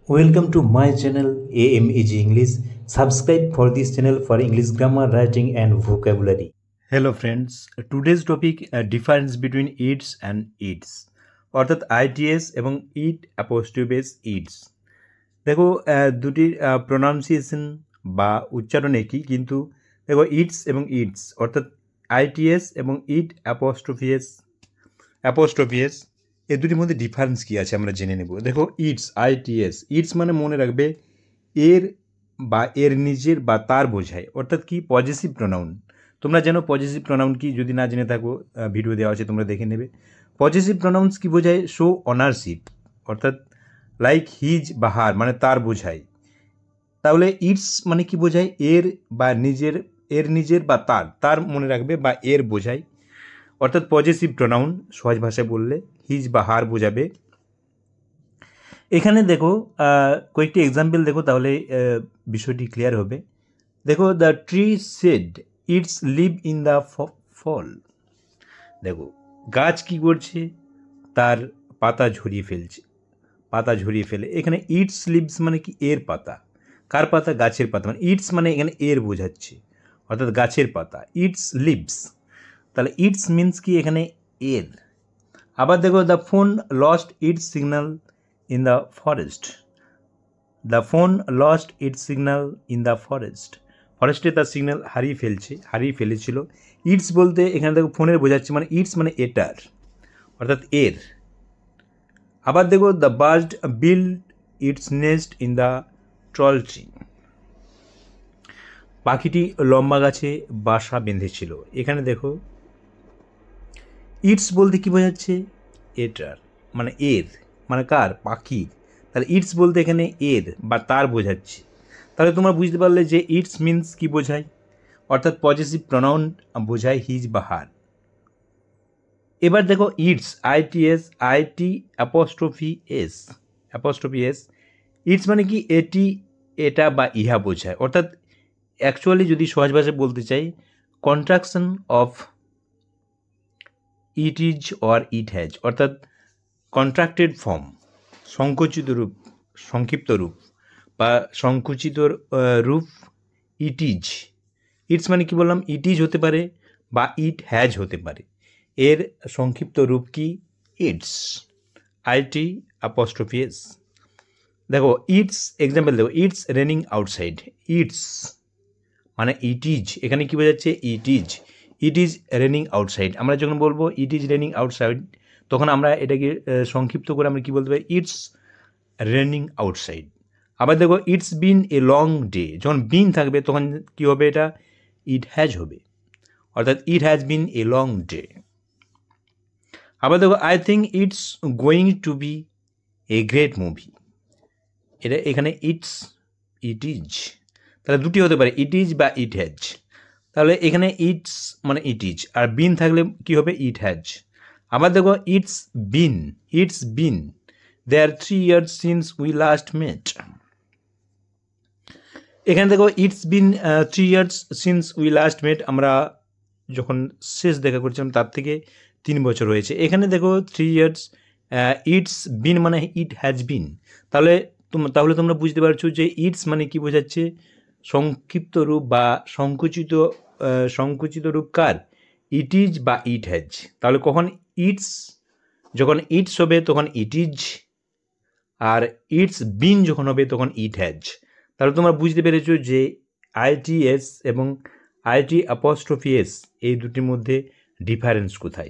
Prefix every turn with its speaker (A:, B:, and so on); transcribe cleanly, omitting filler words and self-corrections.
A: Welcome to my channel AMEG English. Subscribe for this channel for English grammar, writing and vocabulary. Hello friends, today's topic difference between its and its অর্থাৎ ITS এবং it apostrophe s its। দেখো দুটির pronunciation বা উচ্চারণ একই, কিন্তু দেখো it's এবং ইটস অর্থাৎ ITS এবং it apostrophe s এই দুটির মধ্যে ডিফারেন্স কী আছে আমরা জেনে নেব। দেখো ইটস ITS, ইটস মানে মনে রাখবে এর বা এর নিজের বা তার বোঝায়, অর্থাৎ কি পজেসিভ প্রোনাউন। তোমরা জানো পজেসিভ প্রোনাউন কি, যদি না জেনে থাকো ভিডিও দেওয়া আছে তোমরা দেখে নেবে। পজেসিভ প্রোনাউন্স কি বোঝায়? শো অনারশিপ, অর্থাৎ লাইক হিজ বা হার মানে তার বোঝায়। তাহলে ইটস মানে কি বোঝায়? এর বা নিজের, এর নিজের বা তার মনে রাখবে বা এর বোঝায়, অর্থাৎ পজেসিভ প্রোনাউন। সহজ ভাষায় বললে হিজ বা হার বোঝাবে। এখানে দেখো কয়েকটি এক্সাম্পল দেখো, তাহলে বিষয়টি ক্লিয়ার হবে। দেখো the tree shed its leave in the fall. দেখো গাছ কি করছে? তার পাতা ঝরিয়ে ফেলছে, পাতা ঝরিয়ে ফেলে। এখানে ইটস লিভস মানে কি এর পাতা। কার পাতা? গাছের পাতা। মানে ইটস মানে এখানে এর বোঝাচ্ছে, অর্থাৎ গাছের পাতা। ইটস লিভস, তাহলে ইটস মিনস কি এখানে এর। আবার দেখো the phone lost its signal in the forest. The phone lost its signal in the forest. ফরেস্টে তার সিগন্যাল হারিয়ে ফেলেছিল। ইটস বলতে এখানে দেখো ফোনের বোঝাচ্ছে, মানে ইটস মানে এটার, অর্থাৎ এর। আবার দেখো the bird build it's nest in the tall tree. পাখিটি লম্বা গাছে বাসা বেঁধেছিল। এখানে দেখো ইটস বলতে কী বোঝাচ্ছে? এটার, মানে এর, মানে কার? পাখির। তাহলে ইটস বলতে এখানে এর বা তার বোঝাচ্ছে। তাহলে তোমরা বুঝতে পারলে যে ইটস মিনস কি বোঝায়, অর্থাৎ পজেসিভ প্রোনাউন বোঝায় হিজ বা হার। এবার দেখো it's ITS apostrophe s। It's মানে কি এটি, এটা বা ইহা বোঝায়, অর্থাৎ অ্যাকচুয়ালি যদি সহজ ভাষায় বলতে চাই, contraction of it is or it has, অর্থাৎ কন্ট্রাক্টেড ফর্ম, সংকুচিত রূপ, সংক্ষিপ্ত রূপ বা সংকুচিত রূপ ইট ইজ। ইটস মানে কি বললাম? ইট ইজ হতে পারে বা ইট হ্যাজ হতে পারে। এর সংক্ষিপ্ত রূপ কি? It's IT apostrophe s। দেখো ইটস এক্সাম্পল দেখো, ইটস রেনিং আউটসাইড। ইটস মানে ইট ইজ, এখানে কী বোঝাচ্ছে? It is raining outside. আমরা যখন বলবো ইট ইজ রেনিং আউটসাইড, তখন আমরা এটাকে সংক্ষিপ্ত করে আমরা কী বলতে পারি? It's raining outside. আবার দেখো it's bin a long day, যখন বিন থাকবে তখন কী হবে? এটা ইট হ্যাজ হবে, অর্থাৎ it has been a long day. আবার দেখো I think it's going to be a great movie. এটা এখানে ইট ইজ, তাহলে দুটি হতে পারে, ইট ইজ বা ইট হ্যাজ। তাহলে এখানে ইটস মানে ইট ইজ, আর বিন থাকলে কি হবে? It has. আবার দেখো it's been there 3 years since we last met. এখানে দেখো it's been 3 years since we last met, আমরা যখন শেষ দেখা করছিলাম তার থেকে 3 বছর হয়েছে। এখানে দেখো 3 years, ইটস বিন মানে ইট হ্যাজ বিন। তাহলে তোমরা বুঝতে পারছো যে ইটস মানে কি বোঝাচ্ছে? সংক্ষিপ্ত রূপ বা সংকুচিত রূপ কার? ইট ইজ বা ইট হ্যাজ। তাহলে যখন ইটস হবে তখন it is, R it's been যখন হবে তখন ইট হ্যাজ। তাহলে তোমরা বুঝতে পেরেছো যে ITS এবং IT apostrophe s এই দুটির মধ্যে ডিফারেন্স কোথায়।